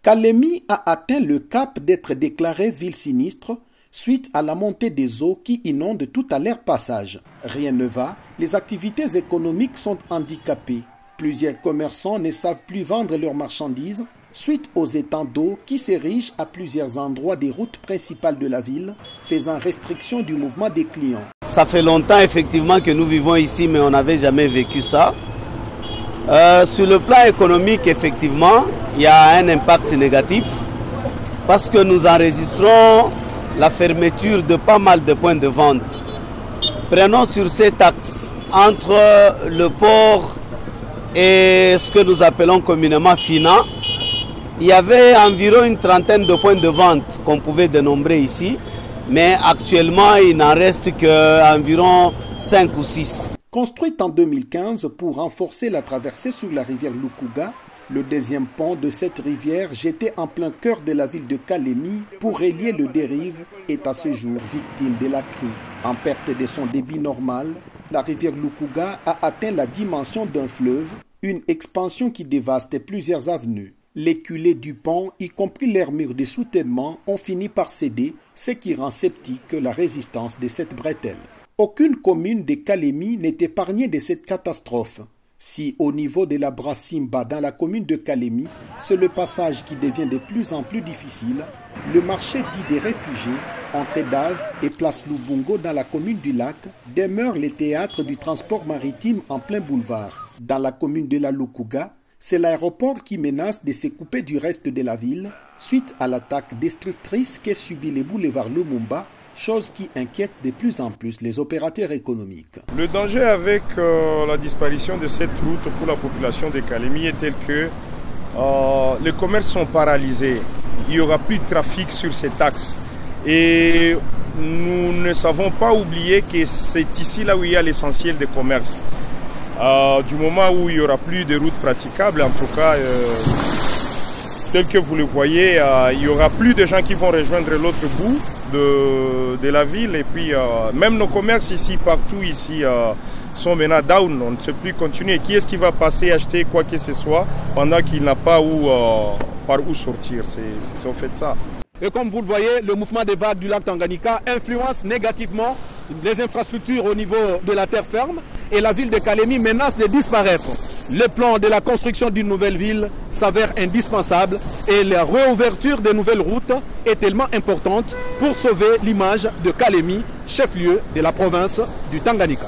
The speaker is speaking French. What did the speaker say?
Kalemi a atteint le cap d'être déclarée ville sinistre suite à la montée des eaux qui inondent tout à leur passage. Rien ne va, les activités économiques sont handicapées. Plusieurs commerçants ne savent plus vendre leurs marchandises suite aux étangs d'eau qui s'érigent à plusieurs endroits des routes principales de la ville, faisant restriction du mouvement des clients. Ça fait longtemps effectivement que nous vivons ici, mais on n'avait jamais vécu ça. Sur le plan économique, effectivement, il y a un impact négatif parce que nous enregistrons la fermeture de pas mal de points de vente. Prenons sur cet axe entre le port et ce que nous appelons communément FINA. Il y avait environ une trentaine de points de vente qu'on pouvait dénombrer ici, mais actuellement il n'en reste qu'environ 5 ou 6. Construite en 2015 pour renforcer la traversée sur la rivière Lukuga, le deuxième pont de cette rivière, jeté en plein cœur de la ville de Kalemi pour relier le dérive, est à ce jour victime de la crue. En perte de son débit normal, la rivière Lukuga a atteint la dimension d'un fleuve, une expansion qui dévaste plusieurs avenues. Les culées du pont, y compris leurs murs de soutènement, ont fini par céder, ce qui rend sceptique la résistance de cette bretelle. Aucune commune de Kalemi n'est épargnée de cette catastrophe. Si au niveau de la Brassimba dans la commune de Kalemi, c'est le passage qui devient de plus en plus difficile, le marché dit des réfugiés, entre Dave et Place Lubungo dans la commune du Lac, demeure le théâtre du transport maritime en plein boulevard. Dans la commune de la Lukuga, c'est l'aéroport qui menace de se couper du reste de la ville suite à l'attaque destructrice qu'est subi le boulevard Lumumba, chose qui inquiète de plus en plus les opérateurs économiques. Le danger avec la disparition de cette route pour la population de Kalemi est tel que les commerces sont paralysés. Il n'y aura plus de trafic sur cet axe. Et nous ne savons pas oublier que c'est ici là où il y a l'essentiel des commerces. Du moment où il n'y aura plus de routes praticables, en tout cas, tel que vous le voyez, il n'y aura plus de gens qui vont rejoindre l'autre bout de la ville. Et puis, même nos commerces ici, partout ici, sont maintenant down. On ne sait plus continuer. Qui est-ce qui va passer acheter quoi que ce soit pendant qu'il n'a pas par où sortir? C'est en fait ça. Et comme vous le voyez, le mouvement des vagues du lac Tanganyika influence négativement les infrastructures au niveau de la terre ferme et la ville de Kalemi menace de disparaître. Le plan de la construction d'une nouvelle ville s'avère indispensable et la réouverture de nouvelles routes est tellement importante pour sauver l'image de Kalemi, chef-lieu de la province du Tanganyika.